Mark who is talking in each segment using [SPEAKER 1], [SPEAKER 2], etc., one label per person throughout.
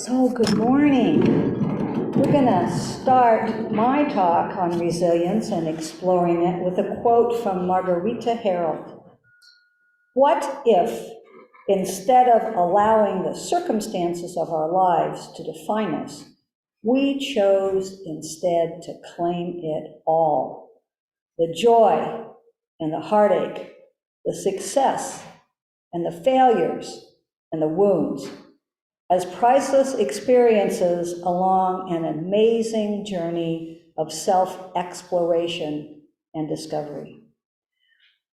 [SPEAKER 1] So good morning. We're going to start my talk on resilience and exploring it with a quote from Margarita Harold. What if, instead of allowing the circumstances of our lives to define us, we chose instead to claim it all? The joy and the heartache, the success and the failures and the wounds, as priceless experiences along an amazing journey of self-exploration and discovery.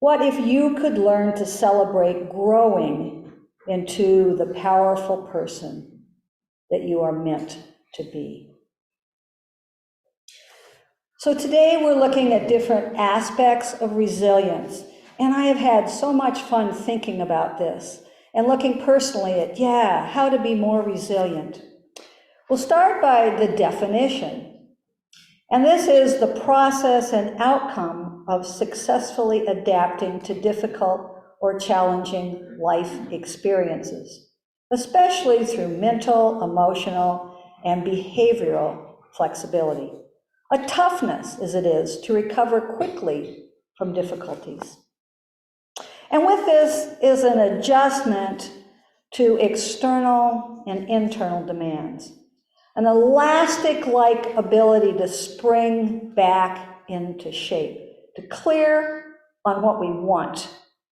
[SPEAKER 1] What if you could learn to celebrate growing into the powerful person that you are meant to be? So today we're looking at different aspects of resilience, and I have had so much fun thinking about this and looking personally at, how to be more resilient. We'll start by the definition. And this is the process and outcome of successfully adapting to difficult or challenging life experiences, especially through mental, emotional, and behavioral flexibility. A toughness, as it is, to recover quickly from difficulties. And with this is an adjustment to external and internal demands, an elastic-like ability to spring back into shape, to clear on what we want,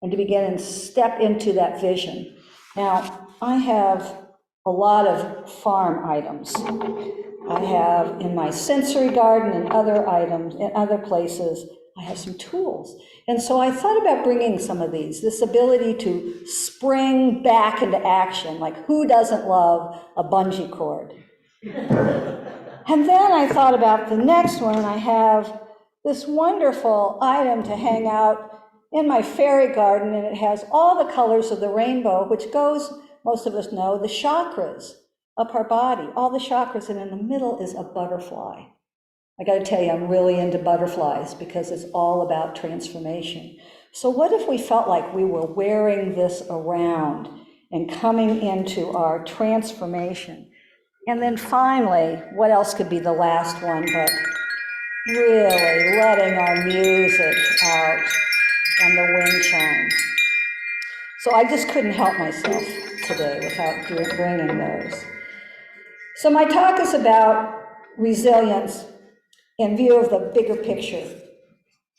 [SPEAKER 1] and to begin and step into that vision. Now, I have a lot of farm items. I have in my sensory garden and other items, in other places, I have some tools. And so I thought about bringing some of these, this ability to spring back into action, like who doesn't love a bungee cord? And then I thought about the next one. I have this wonderful item to hang out in my fairy garden, and it has all the colors of the rainbow, which goes, most of us know, the chakras up our body, all the chakras, and in the middle is a butterfly. I got to tell you, I'm really into butterflies because it's all about transformation. So what if we felt like we were wearing this around and coming into our transformation? And then finally, what else could be the last one but really letting our music out and the wind chimes. So I just couldn't help myself today without bringing those. So my talk is about resilience in view of the bigger picture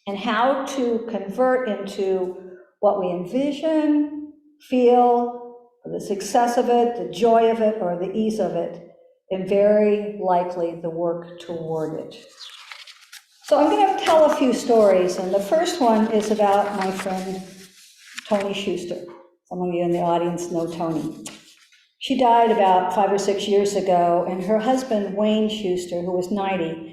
[SPEAKER 1] and how to convert into what we envision, feel, the success of it, the joy of it, or the ease of it, and very likely the work toward it. So I'm going to tell a few stories, and the first one is about my friend Tony Schuster. Some of you in the audience know Tony. She died about 5 or 6 years ago, and her husband, Wayne Schuster, who was 90,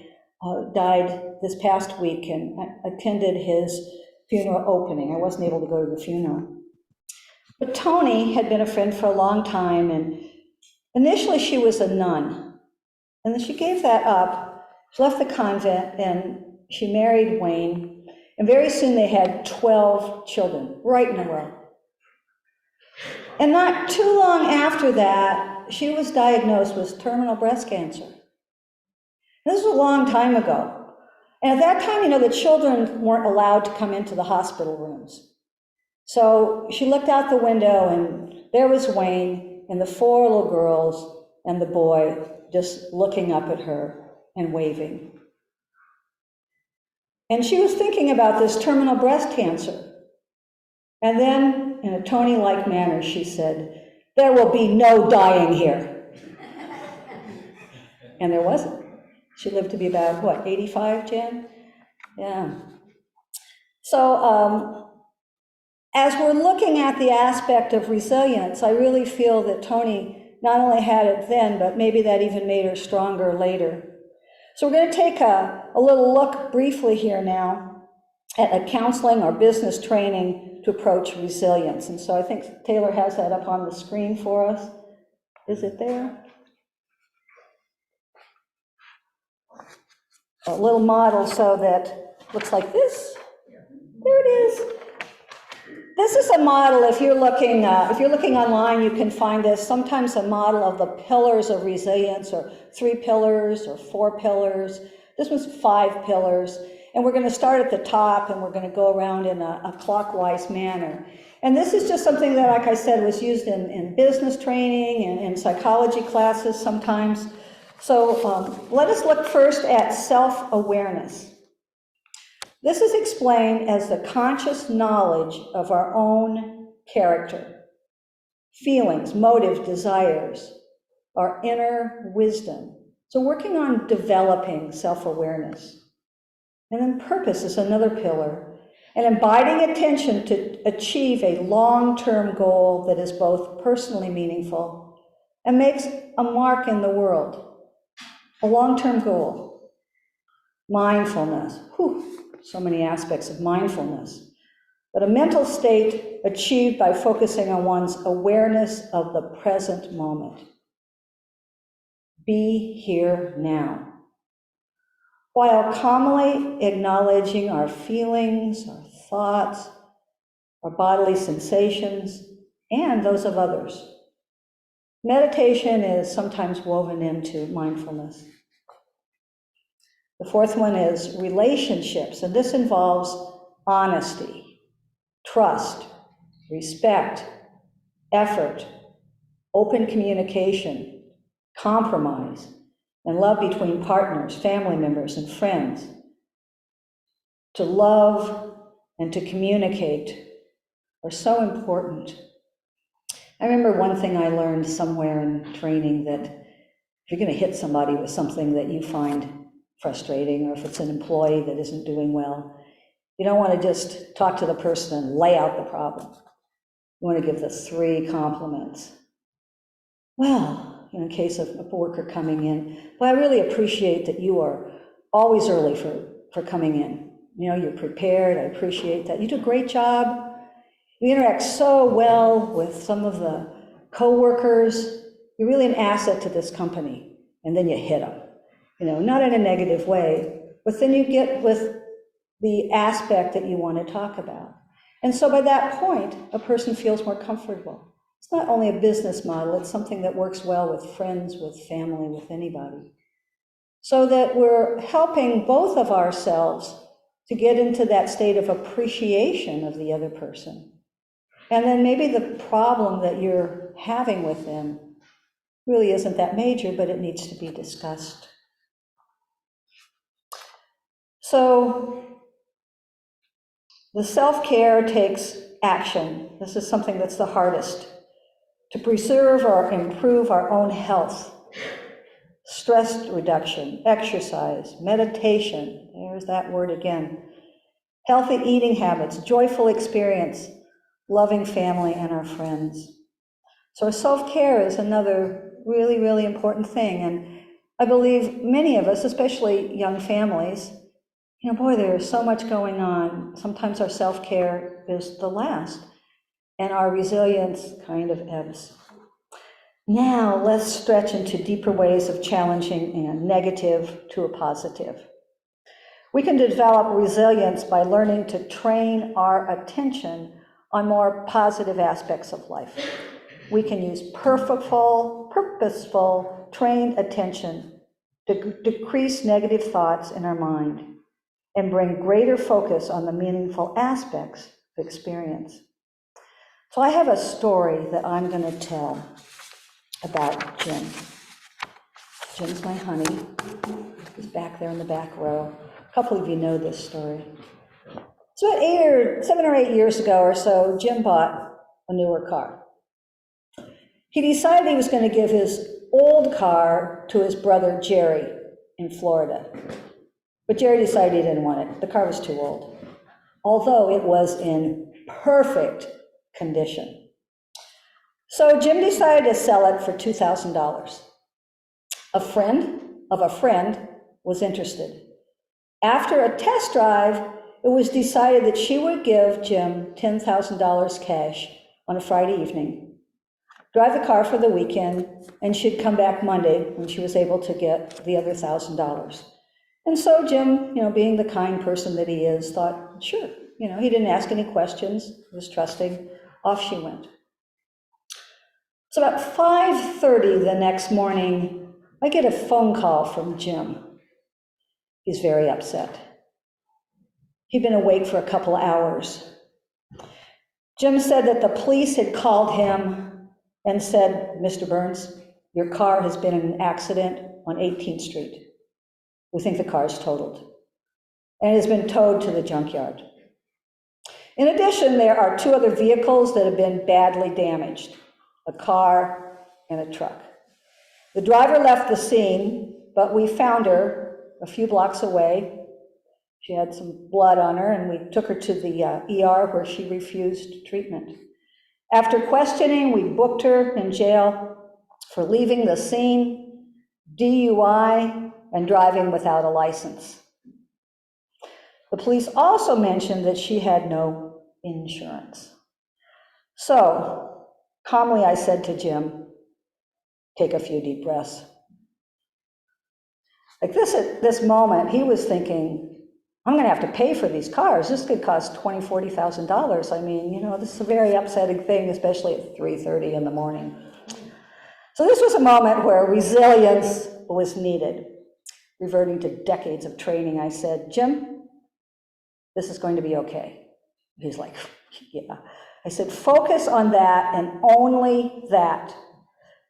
[SPEAKER 1] died this past week, and I attended his funeral opening. I wasn't able to go to the funeral. But Tony had been a friend for a long time, and initially she was a nun. And then she gave that up. She left the convent, and she married Wayne. And very soon they had 12 children, right in a row. And not too long after that, she was diagnosed with terminal breast cancer. This was a long time ago. And at that time, the children weren't allowed to come into the hospital rooms. So she looked out the window, and there was Wayne and the 4 little girls and the boy just looking up at her and waving. And she was thinking about this terminal breast cancer. And then, in a Tony-like manner, she said, "There will be no dying here." And there wasn't. She lived to be about, 85, Jen? Yeah. So as we're looking at the aspect of resilience, I really feel that Tony not only had it then, but maybe that even made her stronger later. So we're going to take a little look briefly here now at a counseling or business training to approach resilience. And so I think Taylor has that up on the screen for us. Is it there? A little model so that looks like this. There it is. This is a model, if you're looking online, you can find this, sometimes a model of the pillars of resilience, or 3 pillars or 4 pillars. This was 5 pillars, and we're going to start at the top and we're going to go around in a clockwise manner. And this is just something that, like I said, was used in business training and in psychology classes sometimes. So let us look first at self-awareness. This is explained as the conscious knowledge of our own character, feelings, motive, desires, our inner wisdom. So working on developing self-awareness. And then purpose is another pillar, and abiding attention to achieve a long-term goal that is both personally meaningful and makes a mark in the world. A long-term goal. Mindfulness. So many aspects of mindfulness, but a mental state achieved by focusing on one's awareness of the present moment. Be here now. While calmly acknowledging our feelings, our thoughts, our bodily sensations, and those of others. Meditation is sometimes woven into mindfulness. The 4th one is relationships, and this involves honesty, trust, respect, effort, open communication, compromise, and love between partners, family members, and friends. To love and to communicate are so important. I remember one thing I learned somewhere in training, that if you're going to hit somebody with something that you find frustrating, or if it's an employee that isn't doing well, you don't want to just talk to the person and lay out the problem. You want to give the 3 compliments. Well, in case of a worker coming in, well, I really appreciate that you are always early for coming in. You're prepared. I appreciate that. You do a great job. You interact so well with some of the co-workers. You're really an asset to this company. And then you hit them. Not in a negative way, but then you get with the aspect that you want to talk about. And so by that point, a person feels more comfortable. It's not only a business model, it's something that works well with friends, with family, with anybody. So that we're helping both of ourselves to get into that state of appreciation of the other person. And then maybe the problem that you're having with them really isn't that major, but it needs to be discussed. So the self-care takes action. This is something that's the hardest. To preserve or improve our own health, stress reduction, exercise, meditation, there's that word again, healthy eating habits, joyful experience, loving family and our friends. So self-care is another really, really important thing. And I believe many of us, especially young families, boy, there's so much going on. Sometimes our self-care is the last, and our resilience kind of ebbs. Now, let's stretch into deeper ways of challenging a negative to a positive. We can develop resilience by learning to train our attention on more positive aspects of life. We can use purposeful, trained attention to decrease negative thoughts in our mind and bring greater focus on the meaningful aspects of experience. So I have a story that I'm going to tell about Jim. Jim's my honey. He's back there in the back row. A couple of you know this story. So 7 or 8 years ago or so, Jim bought a newer car. He decided he was going to give his old car to his brother Jerry in Florida. But Jerry decided he didn't want it. The car was too old, although it was in perfect condition. So Jim decided to sell it for $2,000. A friend of a friend was interested. After a test drive, it was decided that she would give Jim $10,000 cash on a Friday evening, drive the car for the weekend, and she'd come back Monday when she was able to get the other $1,000. And so Jim, being the kind person that he is, thought, sure, he didn't ask any questions, he was trusting. Off she went. So about 5:30 the next morning, I get a phone call from Jim. He's very upset. He'd been awake for a couple hours. Jim said that the police had called him and said, "Mr. Burns, your car has been in an accident on 18th Street. We think the car is totaled and has been towed to the junkyard. In addition, there are 2 other vehicles that have been badly damaged, a car and a truck. The driver left the scene, but we found her a few blocks away. She had some blood on her, and we took her to the ER where she refused treatment. After questioning, we booked her in jail for leaving the scene, DUI, and driving without a license. The police also mentioned that she had no insurance." So, calmly I said to Jim, "Take a few deep breaths." Like this, at this moment, he was thinking, I'm going to have to pay for these cars. This could cost $20,000, $40,000. I mean, this is a very upsetting thing, especially at 3:30 in the morning. So this was a moment where resilience was needed. Reverting to decades of training, I said, "Jim, this is going to be okay." He's like, "Yeah." I said, "Focus on that and only that.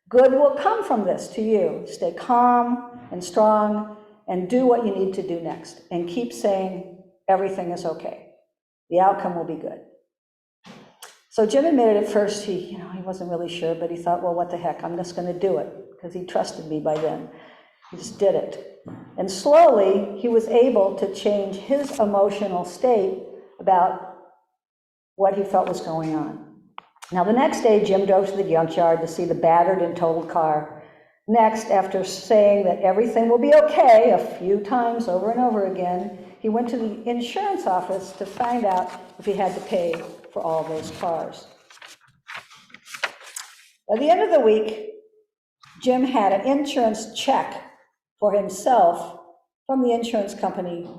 [SPEAKER 1] Good will come from this to you. Stay calm and strong and do what you need to do next. And keep saying everything is okay. The outcome will be good." So Jim admitted at first he wasn't really sure, but he thought, well, what the heck, I'm just going to do it, because he trusted me by then. He just did it. And slowly, he was able to change his emotional state about what he felt was going on. Now, the next day, Jim drove to the junkyard to see the battered and totaled car. Next, after saying that everything will be okay a few times over and over again, he went to the insurance office to find out if he had to pay for all those cars. By the end of the week, Jim had an insurance check for himself from the insurance company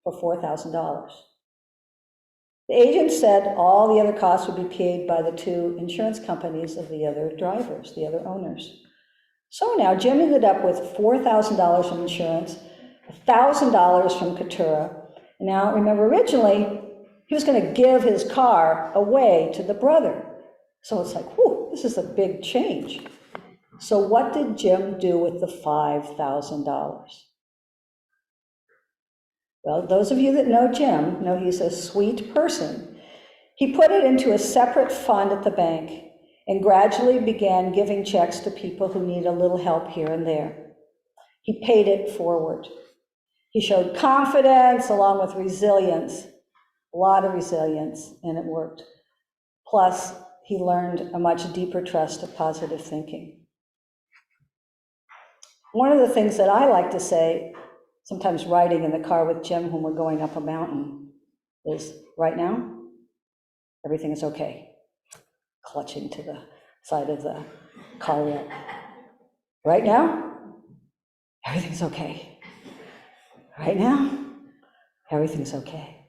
[SPEAKER 1] for $4,000. The agent said all the other costs would be paid by the 2 insurance companies of the other drivers, the other owners. So now Jim ended up with $4,000 from insurance, $1,000 from Katura. And now, remember, originally, he was going to give his car away to the brother. So it's like, whew, this is a big change. So what did Jim do with the $5,000? Well, those of you that know Jim know he's a sweet person. He put it into a separate fund at the bank and gradually began giving checks to people who need a little help here and there. He paid it forward. He showed confidence along with resilience, a lot of resilience, and it worked. Plus, he learned a much deeper trust of positive thinking. One of the things that I like to say, sometimes riding in the car with Jim when we're going up a mountain, is, right now, everything is okay. Clutching to the side of the car wheel. Right now, everything's okay. Right now, everything's okay.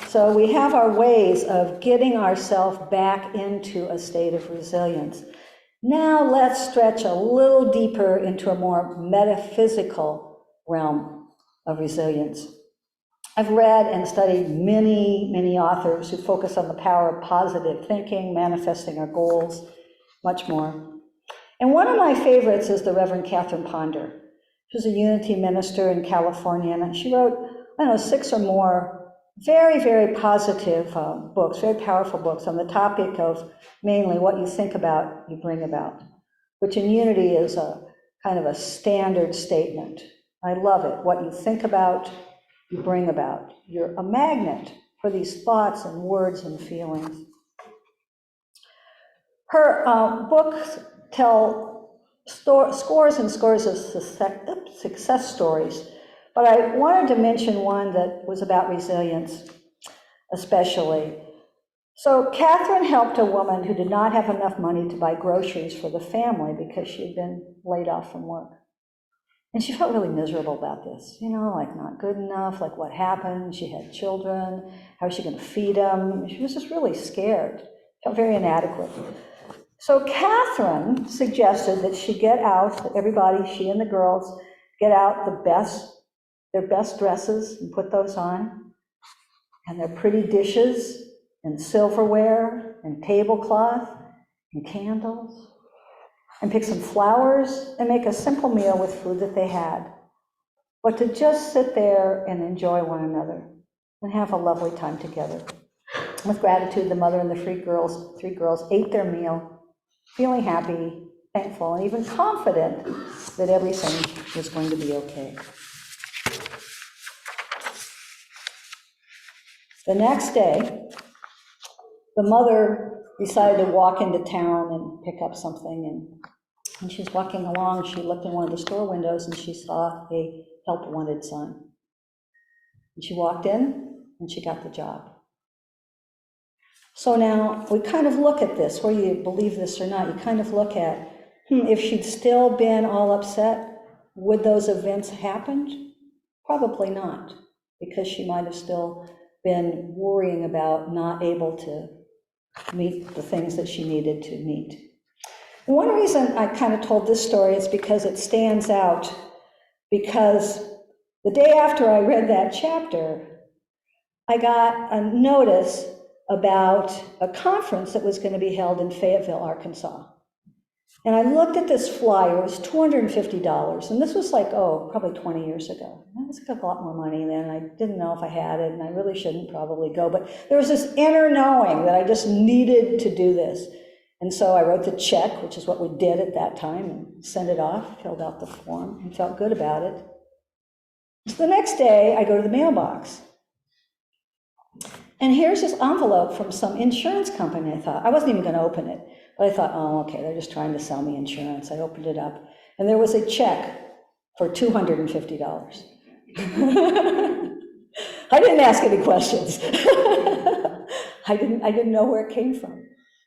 [SPEAKER 1] So we have our ways of getting ourselves back into a state of resilience. Now let's stretch a little deeper into a more metaphysical realm of resilience. I've read and studied many, many authors who focus on the power of positive thinking, manifesting our goals, much more. And one of my favorites is the Reverend Catherine Ponder. She's a Unity minister in California, and she wrote, 6 or more very, very positive books, very powerful books on the topic of mainly what you think about, you bring about, which in Unity is a kind of a standard statement. I love it. What you think about, you bring about. You're a magnet for these thoughts and words and feelings. Her books tell scores and scores of success stories, but I wanted to mention one that was about resilience, especially. So Catherine helped a woman who did not have enough money to buy groceries for the family because she had been laid off from work. And she felt really miserable about this, like not good enough, like what happened. She had children. How is she going to feed them? She was just really scared, felt very inadequate. So Catherine suggested that she get out, that everybody, she and the girls, get out their best dresses and put those on, and their pretty dishes and silverware and tablecloth and candles, and pick some flowers and make a simple meal with food that they had. But to just sit there and enjoy one another and have a lovely time together. With gratitude, the mother and the three girls ate their meal, feeling happy, thankful, and even confident that everything was going to be okay. The next day, the mother decided to walk into town and pick up something, and when she was walking along, she looked in one of the store windows and she saw a help wanted sign. And she walked in and she got the job. So now we kind of look at this, whether you believe this or not, you kind of look at, if she'd still been all upset, would those events happened? Probably not, because she might have still been worrying about not able to meet the things that she needed to meet. And one reason I kind of told this story is because it stands out, because the day after I read that chapter, I got a notice about a conference that was going to be held in Fayetteville, Arkansas. And I looked at this flyer, it was $250, and this was like, probably 20 years ago. That was a lot more money then, I didn't know if I had it, and I really shouldn't probably go, but there was this inner knowing that I just needed to do this. And so I wrote the check, which is what we did at that time, and sent it off, filled out the form, and felt good about it. So the next day, I go to the mailbox. And here's this envelope from some insurance company. I wasn't even going to open it, but I thought, okay, they're just trying to sell me insurance. I opened it up, and there was a check for $250. I didn't ask any questions. I didn't know where it came from.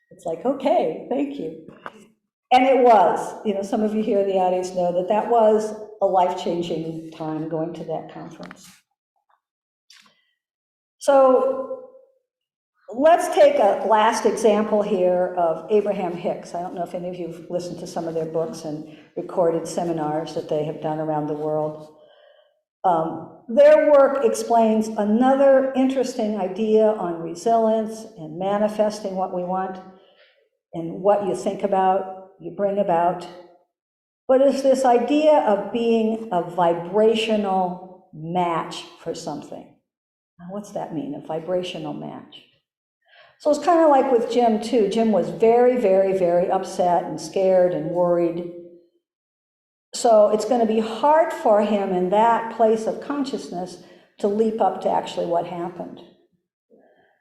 [SPEAKER 1] It's like, okay, thank you. And it was, some of you here in the audience know that was a life-changing time going to that conference. So let's take a last example here of Abraham Hicks. I don't know if any of you have listened to some of their books and recorded seminars that they have done around the world. Their work explains another interesting idea on resilience and manifesting what we want and what you think about, you bring about. But it's this idea of being a vibrational match for something. Now, what's that mean, a vibrational match? So it's kind of like with Jim, too. Jim was very, very, very upset and scared and worried. So it's going to be hard for him in that place of consciousness to leap up to actually what happened.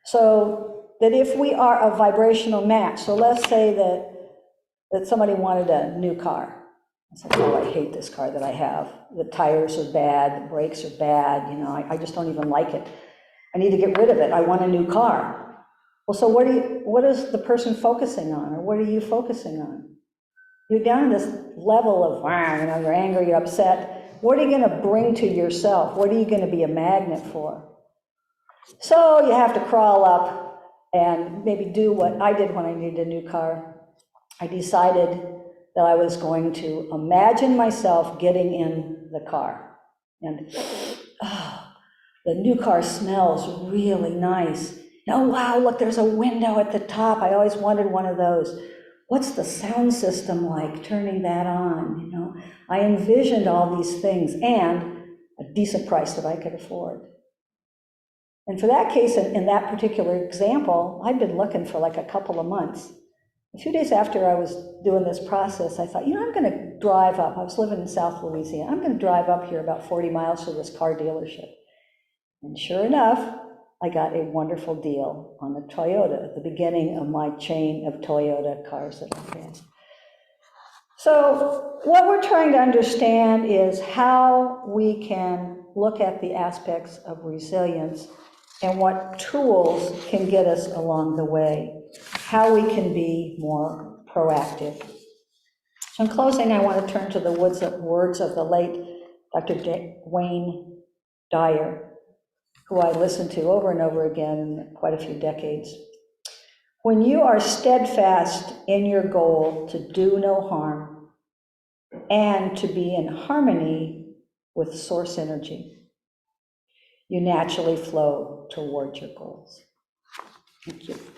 [SPEAKER 1] So that if we are a vibrational match, so let's say that somebody wanted a new car. I said, I hate this car that I have. The tires are bad, the brakes are bad, I just don't even like it. I need to get rid of it. I want a new car. Well, so what is the person focusing on, or what are you focusing on? You're down in this level of, you're angry, you're upset. What are you going to bring to yourself? What are you going to be a magnet for? So you have to crawl up and maybe do what I did when I needed a new car. I decided that I was going to imagine myself getting in the car. And the new car smells really nice. Oh, wow, look, there's a window at the top. I always wanted one of those. What's the sound system like, turning that on? I envisioned all these things and a decent price that I could afford. And for that case, in that particular example, I'd been looking for like a couple of months. A few days after I was doing this process, I thought, I'm going to drive up. I was living in South Louisiana. I'm going to drive up here about 40 miles to this car dealership. And sure enough, I got a wonderful deal on a Toyota at the beginning of my chain of Toyota cars that I had. So what we're trying to understand is how we can look at the aspects of resilience and what tools can get us along the way, how we can be more proactive. So in closing, I want to turn to the words of the late Dr. Wayne Dyer, who I listened to over and over again in quite a few decades. When you are steadfast in your goal to do no harm and to be in harmony with source energy, you naturally flow toward your goals. Thank you.